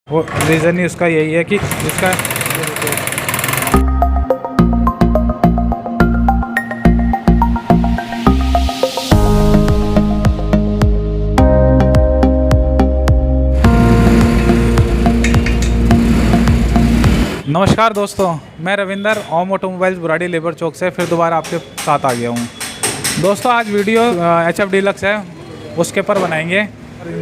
वो रीज़न ही उसका यही है कि इसका नमस्कार दोस्तों, मैं रविंदर ओम ऑटोमोबाइल्स बुराड़ी लेबर चौक से फिर दोबारा आपके साथ आ गया हूँ। दोस्तों आज वीडियो HF डीलक्स है उसके ऊपर बनाएंगे।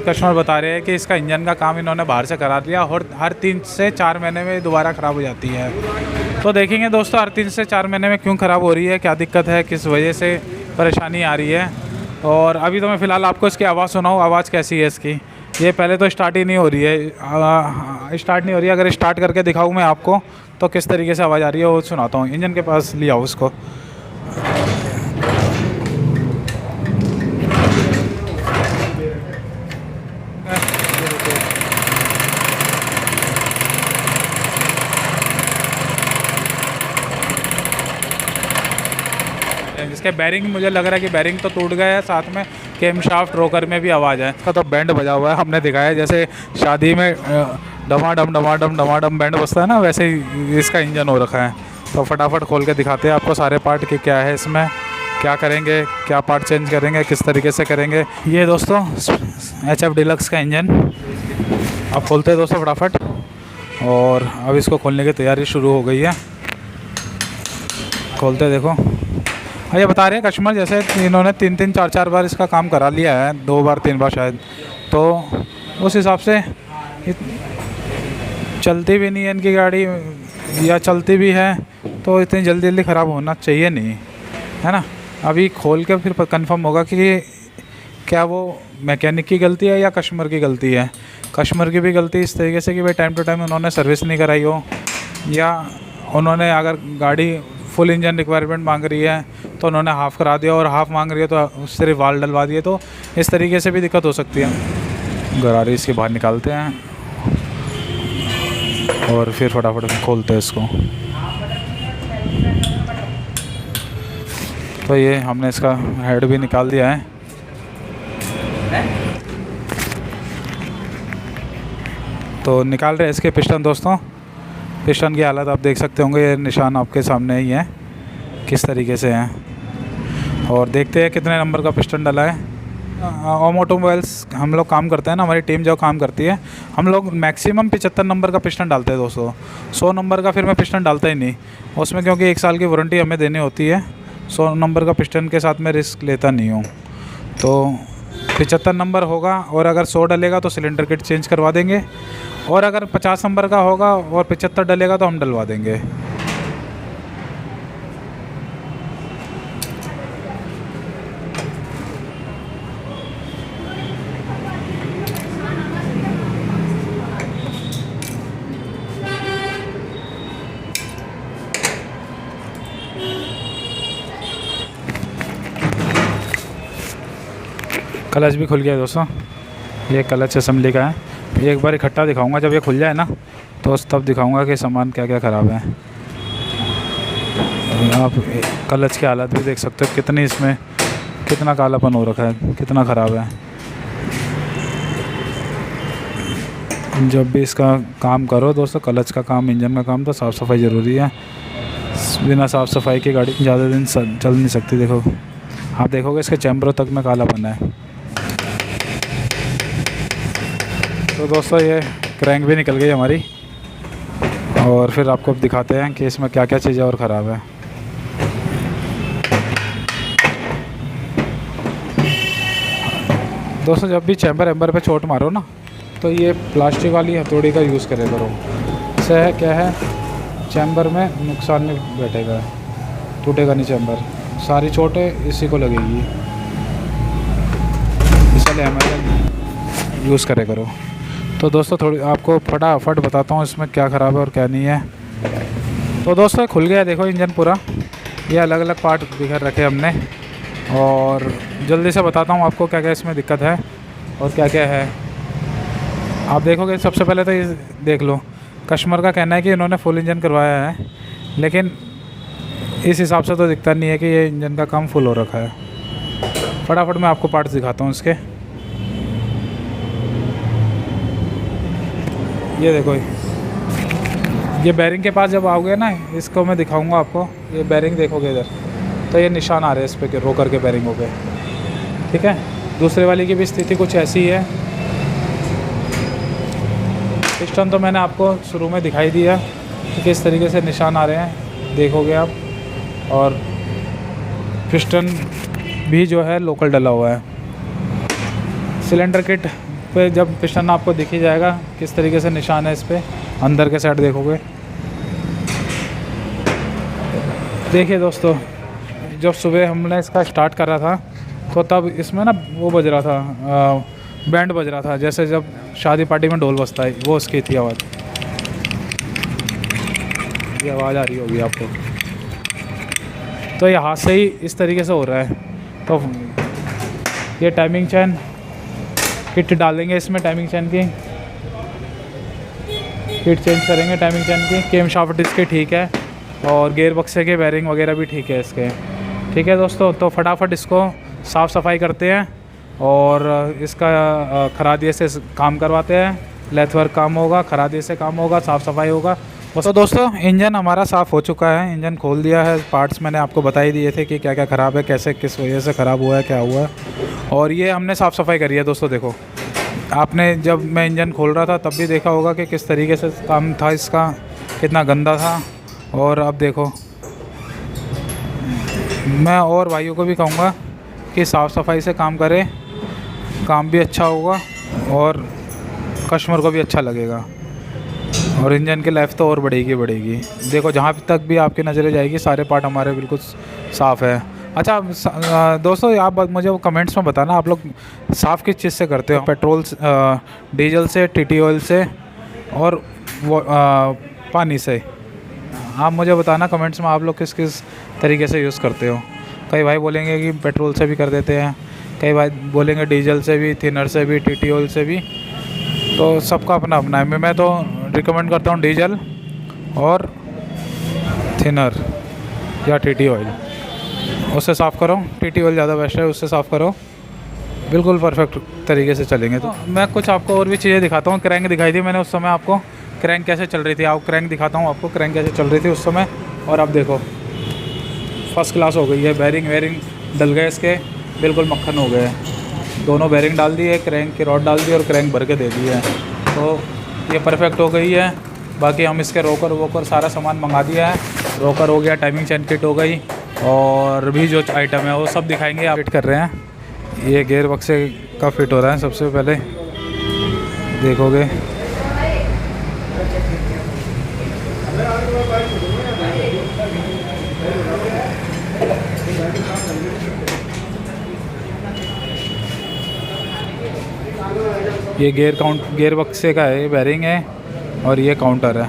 कस्टमर बता रहे हैं कि इसका इंजन का काम इन्होंने बाहर से करा दिया और हर 3 से 4 महीने में दोबारा ख़राब हो जाती है। तो देखेंगे दोस्तों हर 3 से 4 महीने में क्यों ख़राब हो रही है, क्या दिक्कत है, किस वजह से परेशानी आ रही है। और अभी तो मैं फ़िलहाल आपको इसकी आवाज़ सुनाऊँ, आवाज़ कैसी है इसकी। ये पहले तो स्टार्ट ही नहीं हो रही है, स्टार्ट नहीं हो रही है। अगर स्टार्ट करके दिखाऊँ मैं आपको तो किस तरीके से आवाज़ आ रही है वो सुनाता हूँ। इंजन के पास लिया आओ उसको। इसके बैरिंग मुझे लग रहा है कि बैरिंग तो टूट गया है, साथ में केम शाफ्ट रोकर में भी आवाज़ है। इसका तो बैंड बजा हुआ है, हमने दिखाया जैसे शादी में डमाडम बैंड बजता है ना, वैसे ही इसका इंजन हो रखा है। तो फटाफट खोल के दिखाते हैं आपको सारे पार्ट के क्या है इसमें, क्या करेंगे, क्या पार्ट चेंज करेंगे, किस तरीके से करेंगे। ये दोस्तों HF डीलक्स का इंजन अब खोलते हैं दोस्तों फटाफट। और अब इसको खोलने की तैयारी शुरू हो गई है। खोलते देखो। ये बता रहे हैं कस्टमर जैसे इन्होंने 3-3 4-4 बार इसका काम करा लिया है, 2 बार 3 बार शायद, तो उस हिसाब से चलती भी नहीं है इनकी गाड़ी, या चलती भी है तो इतनी जल्दी जल्दी ख़राब होना चाहिए नहीं, है ना। अभी खोल के फिर कंफर्म होगा कि क्या वो मैकेनिक की गलती है या कस्टमर की गलती है। कस्टमर की भी गलती इस तरीके से कि भाई टाइम टू टाइम उन्होंने सर्विस नहीं कराई हो, या उन्होंने अगर गाड़ी फुल इंजन रिक्वायरमेंट मांग रही है तो उन्होंने हाफ़ करा दिया, और हाफ़ मांग रही है तो सिर्फ वाल डलवा दिए, तो इस तरीके से भी दिक्कत हो सकती है। गरारी इसके बाहर निकालते हैं और फिर फटाफट खोलते हैं इसको। तो ये हमने इसका हेड भी निकाल दिया है। तो निकाल रहे हैं इसके पिस्टन दोस्तों। पिस्टन की हालत आप देख सकते होंगे, ये निशान आपके सामने ही है किस तरीके से हैं। और देखते हैं कितने नंबर का पिस्टन डला है। ओम ऑटोमोबाइल्स हम लोग काम करते हैं ना, हमारी टीम जो काम करती है, हम लोग मैक्सिमम 75 नंबर का पिस्टन डालते हैं दोस्तों। 100 नंबर का फिर मैं पिस्टन डालता ही नहीं उसमें, क्योंकि 1 साल की वारंटी हमें देनी होती है। 100 नंबर का पिस्टन के साथ मैं रिस्क लेता नहीं हूँ। तो 75 नंबर होगा, और अगर 100 डलेगा तो सिलेंडर किट चेंज करवा देंगे, और अगर 50 नंबर का होगा और 75 डलेगा तो हम डलवा देंगे। क्लच भी खुल गया दोस्तों, ये क्लच असेंबली का है। एक बार इकट्ठा दिखाऊंगा, जब ये खुल जाए ना तो तब दिखाऊंगा कि सामान क्या क्या ख़राब है। आप क्लच की हालत भी देख सकते हो, कितनी इसमें कितना कालापन हो रखा है, कितना ख़राब है। जब भी इसका काम करो दोस्तों, क्लच का काम, इंजन का काम, तो साफ़ सफाई ज़रूरी है। बिना साफ़ सफाई की गाड़ी ज़्यादा दिन चल नहीं सकती। देखो, आप देखोगे इसके चैम्बरों तक में कालापन है। तो दोस्तों ये क्रैंक भी निकल गई हमारी, और फिर आपको दिखाते हैं कि इसमें क्या क्या चीज़ें और ख़राब है। दोस्तों जब भी चैम्बर एम्बर पे चोट मारो ना, तो ये प्लास्टिक वाली हथौड़ी का यूज़ करे करो। इससे है क्या है, चैम्बर में नुकसान नहीं बैठेगा, टूटेगा नहीं चैम्बर, सारी चोटें इसी को लगेगी। इसलिए हमें यूज़ करे करो। तो दोस्तों थोड़ी आपको फटाफट बताता हूँ इसमें क्या ख़राब है और क्या नहीं है। तो दोस्तों खुल गया, देखो इंजन पूरा, ये अलग अलग पार्ट बिखर रखे हमने, और जल्दी से बताता हूँ आपको क्या क्या इसमें दिक्कत है और क्या क्या है। आप देखोगे सबसे पहले तो ये देख लो, कस्टमर का कहना है कि इन्होंने फुल इंजन करवाया है, लेकिन इस हिसाब से तो दिखता नहीं है कि ये इंजन का काम फुल हो रखा है। फटाफट मैं आपको पार्ट्स दिखाता हूँ इसके। ये देखो, ये बैरिंग के पास जब आओगे ना, इसको मैं दिखाऊंगा आपको। ये बैरिंग देखोगे इधर, तो ये निशान आ रहे हैं इस पर रोकर के बैरिंगों पे, ठीक है। दूसरे वाली की भी स्थिति कुछ ऐसी ही है। पिस्टन तो मैंने आपको शुरू में दिखाई दिया कि किस तरीके से निशान आ रहे हैं, देखोगे आप। और पिस्टन भी जो है लोकल डला हुआ है। सिलेंडर किट पे जब पिस्टन आपको दिख ही जाएगा किस तरीके से निशान है इस पर। अंदर के साइड देखोगे, देखिए दोस्तों, जब सुबह हमने इसका स्टार्ट करा था तो तब इसमें ना वो बज रहा था, बैंड बज रहा था, जैसे जब शादी पार्टी में ढोल बजता है, वो उसकी थी आवाज़। ये आवाज़ आ रही होगी आपको। तो ये हाथ से ही इस तरीके से हो रहा है। तो ये टाइमिंग चैन किट डालेंगे इसमें, टाइमिंग चैन की किट चेंज करेंगे, टाइमिंग चैन की। केम शाफ्ट इसके ठीक है, और गेयर बक्से के बेरिंग वगैरह भी ठीक है इसके, ठीक है दोस्तों। तो फटाफट इसको साफ़ सफाई करते हैं और इसका खरादिए से काम करवाते हैं। लेथ वर्क काम होगा, खरादिए से काम होगा, साफ़ सफाई होगा। तो दोस्तों इंजन हमारा साफ़ हो चुका है, इंजन खोल दिया है। पार्ट्स मैंने आपको बता ही दिए थे कि क्या क्या ख़राब है, कैसे किस वजह से ख़राब हुआ है, क्या हुआ है। और ये हमने साफ़ सफाई करी है दोस्तों। देखो, आपने जब मैं इंजन खोल रहा था तब भी देखा होगा कि किस तरीके से काम था इसका, कितना गंदा था। और अब देखो, मैं और भाइयों को भी कहूँगा कि साफ़ सफाई से काम करें, काम भी अच्छा होगा और कस्टमर को भी अच्छा लगेगा, और इंजन की लाइफ तो और बढ़ेगी। देखो, जहाँ तक भी आपकी नज़रें जाएगी सारे पार्ट हमारे बिल्कुल साफ़ है। अच्छा दोस्तों, आप मुझे कमेंट्स में बताना आप लोग साफ़ किस चीज़ से करते हो, पेट्रोल, डीजल से, टीटी ऑयल से, और वो पानी से। आप मुझे बताना कमेंट्स में आप लोग किस किस तरीके से यूज़ करते हो। कई भाई बोलेंगे कि पेट्रोल से भी कर देते हैं, कई भाई बोलेंगे डीजल से भी, थिनर से भी, टीटी ऑयल से भी। तो सबका अपना अपना है। मैं तो रिकमेंड करता हूँ डीजल और थिनर या टीटी ऑयल, उससे साफ़ करो। टीटी ऑयल ज़्यादा बेस्ट है, उससे साफ़ करो, बिल्कुल परफेक्ट तरीके से चलेंगे। तो मैं कुछ आपको और भी चीज़ें दिखाता हूँ। क्रैंक दिखाई थी मैंने उस समय आपको, क्रैंक कैसे चल रही थी। आप क्रैंक दिखाता हूँ आपको, क्रैंक कैसे चल रही थी उस समय। और अब देखो, फर्स्ट क्लास हो गई है। बैरिंग डल गए इसके, बिल्कुल मक्खन हो गए। दोनों बैरिंग डाल दिए, क्रैंक की रॉड डाल दी और क्रैंक भर के दे दी है, तो ये परफेक्ट हो गई है। बाकी हम इसके रोकर वोकर सारा सामान मंगा दिया है। रोकर हो गया, टाइमिंग चैन किट हो गई, और भी जो आइटम है वो सब दिखाएंगे। आप फिट कर रहे हैं, ये गेयर बक्से का फिट हो रहा है। सबसे पहले देखोगे, ये गेयर बक्से का है, बैरिंग है, और ये काउंटर है।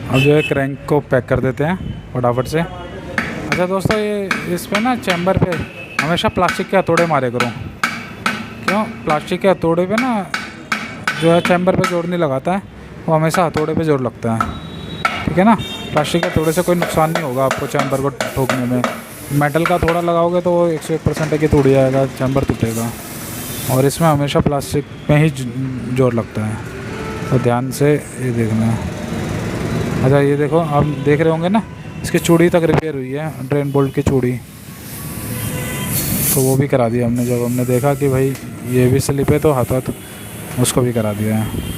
अब जो है क्रैंक को पैक कर देते हैं फटाफट से। अच्छा दोस्तों, ये इस पर ना चैम्बर पे हमेशा प्लास्टिक के हथौड़े मारे करो। रहा हूँ, प्लास्टिक के हथौड़े पे ना जो है चैम्बर पे जोर नहीं लगाता है, वो हमेशा हथौड़े पे जोर लगता है, ठीक है ना। प्लास्टिक के हथौड़े से कोई नुकसान नहीं होगा आपको चैम्बर को ठोकने में। मेटल का थोड़ा लगाओगे तो वो 101% है कि टूट जाएगा, चैम्बर टूटेगा। और इसमें हमेशा प्लास्टिक में ही जोर लगता है, तो ध्यान से ये देखना है। अच्छा ये देखो, आप देख रहे होंगे ना, इसकी चूड़ी तक रिपेयर हुई है, ड्रेन बोल्ट की चूड़ी, तो वो भी करा दिया हमने। जब हमने देखा कि भाई ये भी स्लिप है तो हाथ उसको भी करा दिया है।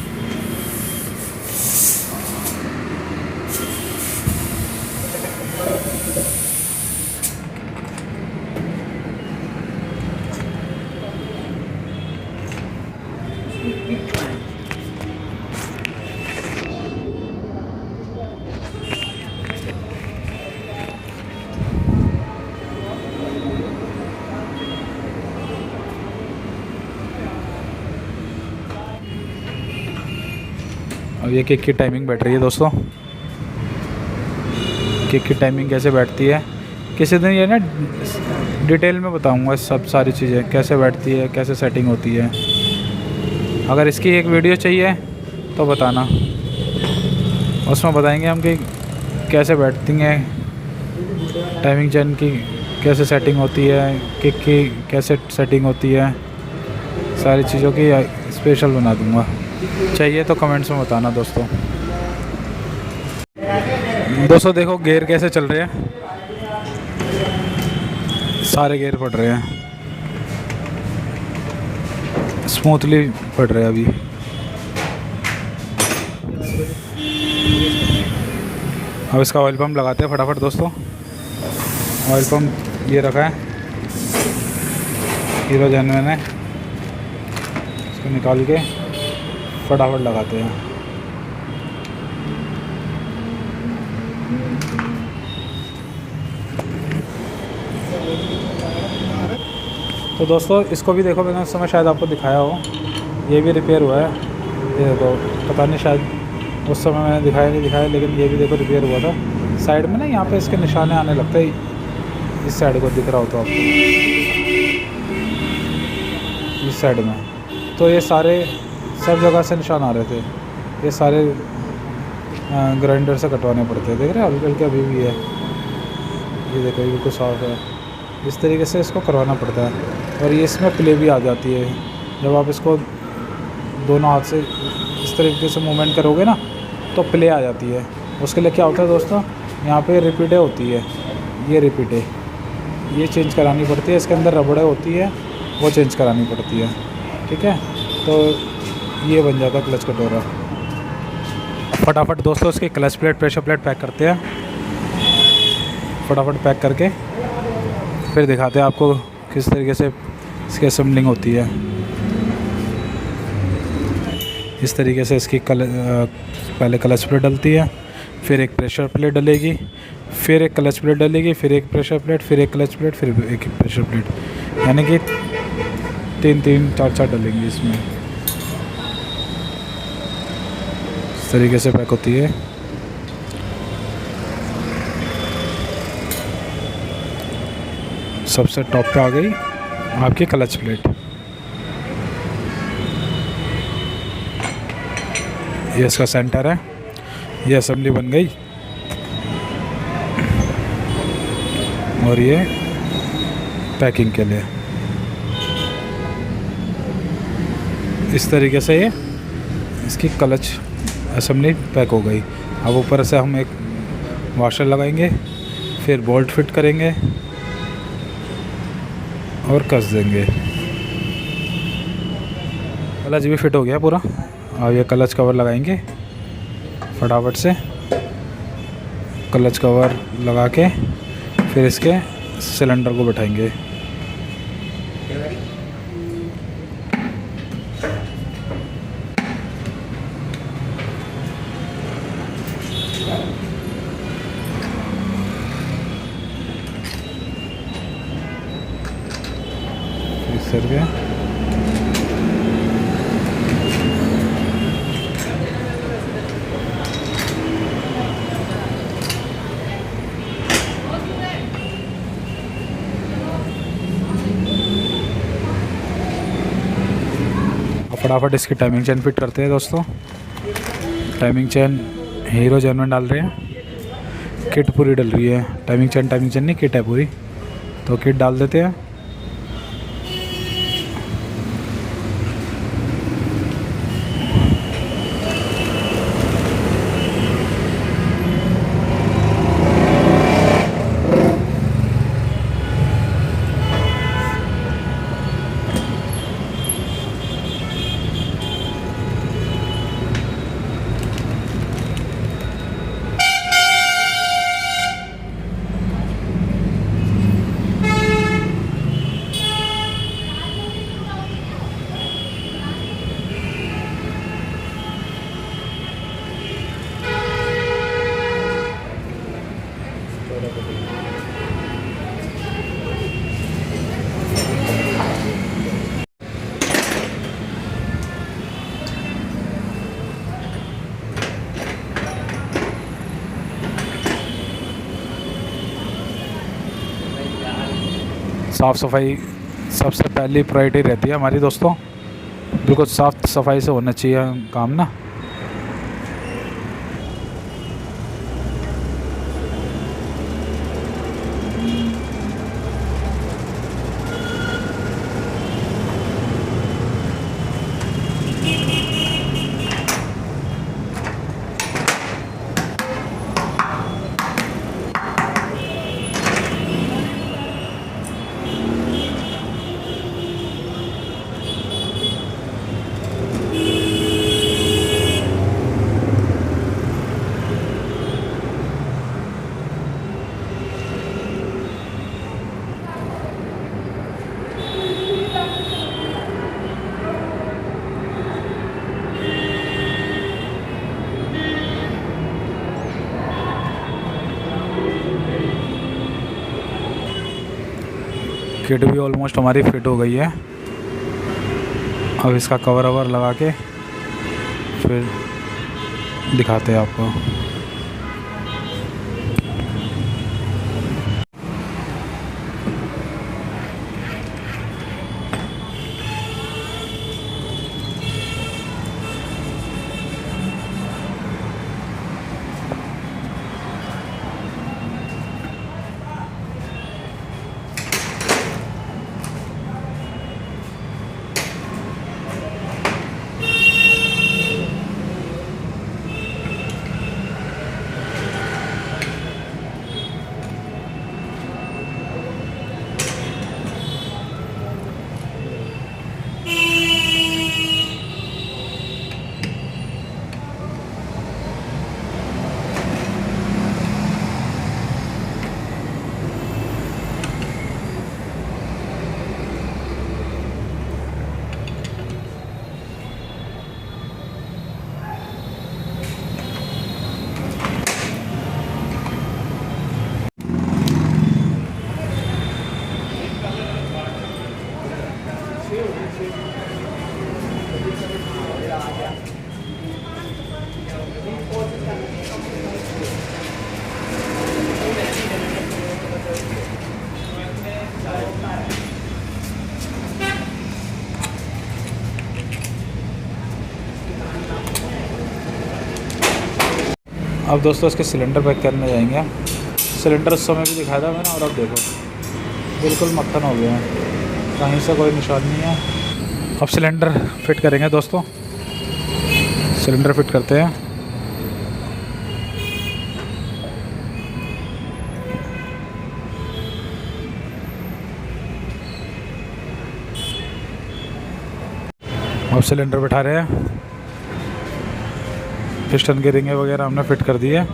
अब ये किक की टाइमिंग बैठ रही है दोस्तों। किक की टाइमिंग कैसे बैठती है किसी दिन ये ना डिटेल में बताऊंगा, सब सारी चीज़ें कैसे बैठती है, कैसे सेटिंग होती है। अगर इसकी एक वीडियो चाहिए तो बताना, उसमें बताएंगे हम कि कैसे बैठती हैं, टाइमिंग चेन की कैसे सेटिंग होती है, किक की कैसे सेटिंग होती है, सारी चीज़ों की स्पेशल बना दूंगा। चाहिए तो कमेंट्स में बताना दोस्तों। दोस्तों देखो गियर कैसे चल रहे हैं, सारे गियर पड़ रहे हैं, स्मूथली पड़ रहे हैं अभी। अब इसका ऑयल पम्प लगाते हैं फटाफट दोस्तों। ऑयल पम्प ये रखा है हीरो जेन्युइन है, इसको निकाल के फटाफट लगाते हैं। तो दोस्तों इसको भी देखो, मैंने उस समय शायद आपको दिखाया हो, ये भी रिपेयर हुआ है। ये देखो, पता नहीं शायद उस समय मैंने दिखाया, लेकिन ये भी देखो रिपेयर हुआ था। साइड में ना यहाँ पे इसके निशाने आने लगते हैं, इस साइड को दिख रहा हो तो आपको, इस साइड में, तो ये सारे सब जगह से निशान आ रहे थे। ये सारे ग्राइंडर से कटवाने पड़ते हैं, देख रहे हैं हल्के हल्के अभी भी है। ये देखो ये बिल्कुल साफ है, इस तरीके से इसको करवाना पड़ता है। और ये इसमें प्ले भी आ जाती है, जब आप इसको दोनों हाथ से इस तरीके से मूवमेंट करोगे ना तो प्ले आ जाती है। उसके लिए क्या होता है दोस्तों, यहाँ पे रिपीटे होती है, ये रिपीटे ये चेंज करानी पड़ती है। इसके अंदर रबड़े होती है, वो चेंज करानी पड़ती है, ठीक है। तो ये बन जाता है क्लच कटोरा। फटाफट दोस्तों इसकी clutch plate pressure plate pack करते हैं, फटाफट पैक करके फिर दिखाते हैं आपको किस तरीके से इसकी असेंबलिंग होती है। इस तरीके से इसकी पहले क्लच प्लेट डलती है, फिर एक प्रेशर प्लेट डलेगी, फिर एक क्लच प्लेट डलेगी, फिर एक प्रेशर प्लेट, फिर एक क्लच प्लेट, फिर एक प्रेशर प्लेट, यानी कि 3-3 4-4 डलेंगी इसमें। इस तरीके से पैक होती है। सबसे टॉप पे आ गई आपकी क्लच प्लेट। ये इसका सेंटर है, ये असेंबली बन गई। और ये पैकिंग के लिए इस तरीके से ये इसकी क्लच असेंबली पैक हो गई। अब ऊपर से हम एक वॉशर लगाएंगे, फिर बोल्ट फिट करेंगे और कस देंगे। क्लच भी फिट हो गया पूरा। अब ये क्लच कवर लगाएंगे फटाफट से, क्लच कवर लगा के फिर इसके सिलेंडर को बैठाएंगे। सर गया फटाफट इसकी टाइमिंग चेन फिट करते हैं दोस्तों। टाइमिंग चेन हीरो जेनवन डाल रहे हैं, किट पूरी डल रही है। टाइमिंग चेन नहीं, किट है पूरी, तो किट डाल देते हैं। साफ़ सफाई सबसे पहली प्रायोरिटी रहती है हमारी दोस्तों। बिल्कुल साफ़ सफाई से होना चाहिए काम ना। किट भी ऑलमोस्ट हमारी फिट हो गई है। अब इसका कवर ववर लगा के फिर दिखाते हैं आपको। अब दोस्तों इसके सिलेंडर पैक करने जाएंगे। सिलेंडर उस समय भी दिखाया था मैंने, और अब देखो बिल्कुल मक्खन हो गया है, कहीं से कोई निशान नहीं है। अब सिलेंडर फिट करेंगे दोस्तों। सिलेंडर फिट करते हैं। अब सिलेंडर बिठा रहे हैं। पिस्टन के रिंगे वगैरह हमने फिट कर दी है।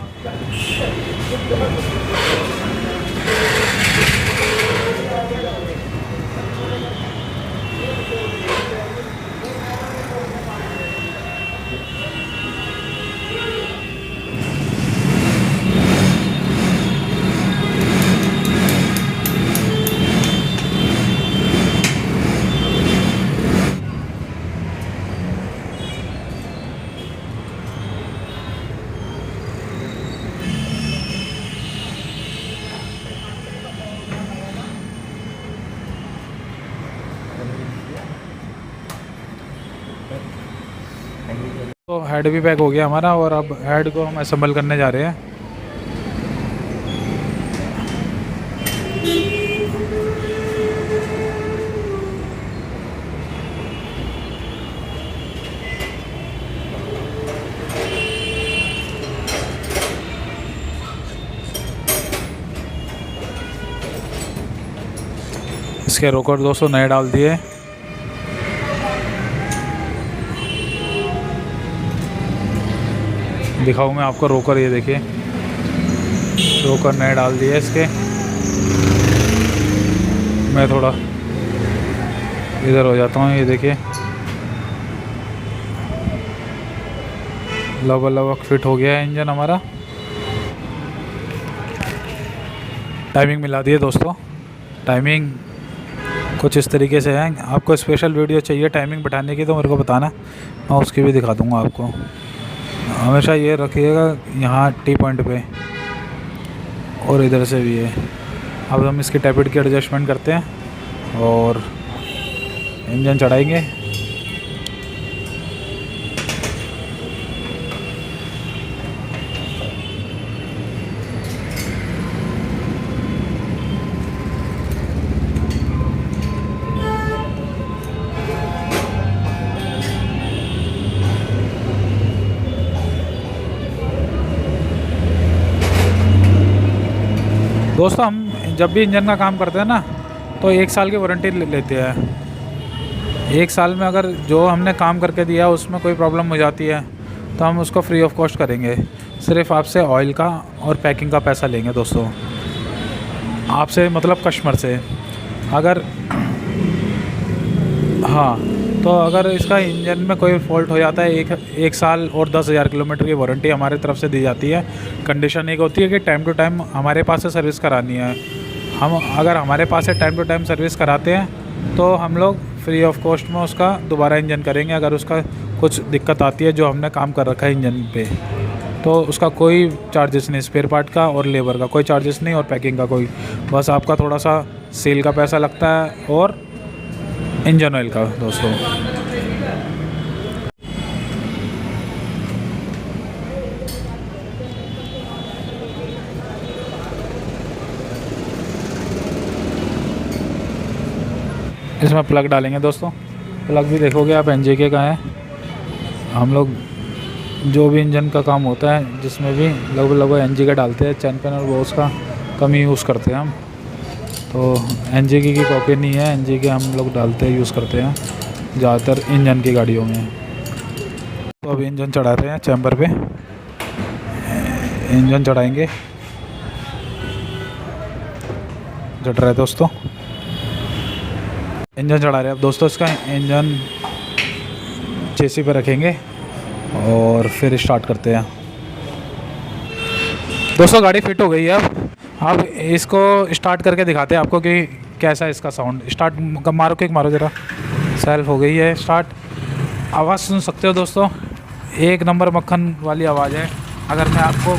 तो हेड भी पैक हो गया हमारा और अब हेड को हम असेंबल करने जा रहे हैं। इसके रोकर दोस्तों नए डाल दिए। दिखाऊँ मैं आपको रोकर, ये देखिए रोकर नए डाल दिए इसके। मैं थोड़ा इधर हो जाता हूँ, ये देखिए लगभग फिट हो गया है इंजन हमारा। टाइमिंग मिला दी है दोस्तों। टाइमिंग कुछ इस तरीके से है। आपको स्पेशल वीडियो चाहिए टाइमिंग बैठाने की तो मेरे को बताना, मैं उसकी भी दिखा दूँगा आपको। हमेशा ये रखिएगा यहाँ टी पॉइंट पे, और इधर से भी है। अब हम इसकी टैपिड की एडजस्टमेंट करते हैं और इंजन चढ़ाएंगे। दोस्तों हम जब भी इंजन का काम करते हैं ना तो 1 साल की वारंटी लेते हैं। 1 साल में अगर जो हमने काम करके दिया उसमें कोई प्रॉब्लम हो जाती है तो हम उसको फ्री ऑफ कॉस्ट करेंगे। सिर्फ आपसे ऑयल का और पैकिंग का पैसा लेंगे दोस्तों, आपसे मतलब कस्टमर से। अगर हाँ, तो अगर इसका इंजन में कोई फॉल्ट हो जाता है, एक साल और 10,000 किलोमीटर की वारंटी हमारे तरफ से दी जाती है। कंडीशन एक होती है कि टाइम टू टाइम हमारे पास से सर्विस करानी है। हम अगर हमारे पास से टाइम टू टाइम सर्विस कराते हैं तो हम लोग फ्री ऑफ कॉस्ट में उसका दोबारा इंजन करेंगे। अगर उसका कुछ दिक्कत आती है जो हमने काम कर रखा है इंजन पे, तो उसका कोई चार्जेस नहीं, स्पेयर पार्ट का और लेबर का कोई चार्जेस नहीं और पैकिंग का कोई, बस आपका थोड़ा सा सेल का पैसा लगता है और इंजन ऑयल का दोस्तों। इसमें प्लग डालेंगे दोस्तों। प्लग भी देखोगे आप एनजेके का है। हम लोग जो भी इंजन का काम होता है जिसमें भी लगभग एनजेके डालते हैं। चैंपियन और बोस का कम ही यूज़ करते हैं हम, तो एनजेके की कॉपी नहीं है, एनजेके हम लोग डालते हैं, यूज़ करते हैं ज़्यादातर इंजन की गाड़ियों में। तो अब इंजन चढ़ा रहे हैं चैम्बर पे, इंजन चढ़ाएंगे। चढ़ रहा है दोस्तों, इंजन चढ़ा रहे हैं अब दोस्तों। इसका इंजन चेसी पे रखेंगे और फिर स्टार्ट करते हैं दोस्तों। गाड़ी फिट हो गई है। अब इसको स्टार्ट करके दिखाते हैं आपको कि कैसा है इसका साउंड। स्टार्ट मारो, किक मारो ज़रा। सेल्फ हो गई है स्टार्ट। आवाज़ सुन सकते हो दोस्तों, एक नंबर मक्खन वाली आवाज़ है। अगर मैं आपको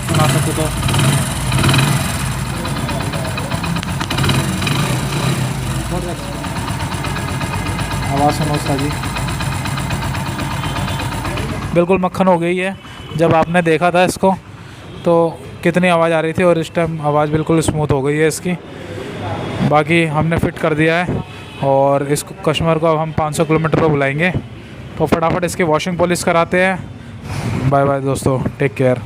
सुना सकूँ तो आवाज़ सुनो उसका जी, बिल्कुल मक्खन हो गई है। जब आपने देखा था इसको तो कितनी आवाज़ आ रही थी और इस टाइम आवाज़ बिल्कुल स्मूथ हो गई है इसकी। बाकी हमने फिट कर दिया है और इस कस्टमर को अब हम 500 किलोमीटर पर बुलाएंगे। तो फटाफट इसकी वॉशिंग पॉलिश कराते हैं। बाय बाय दोस्तों, टेक केयर।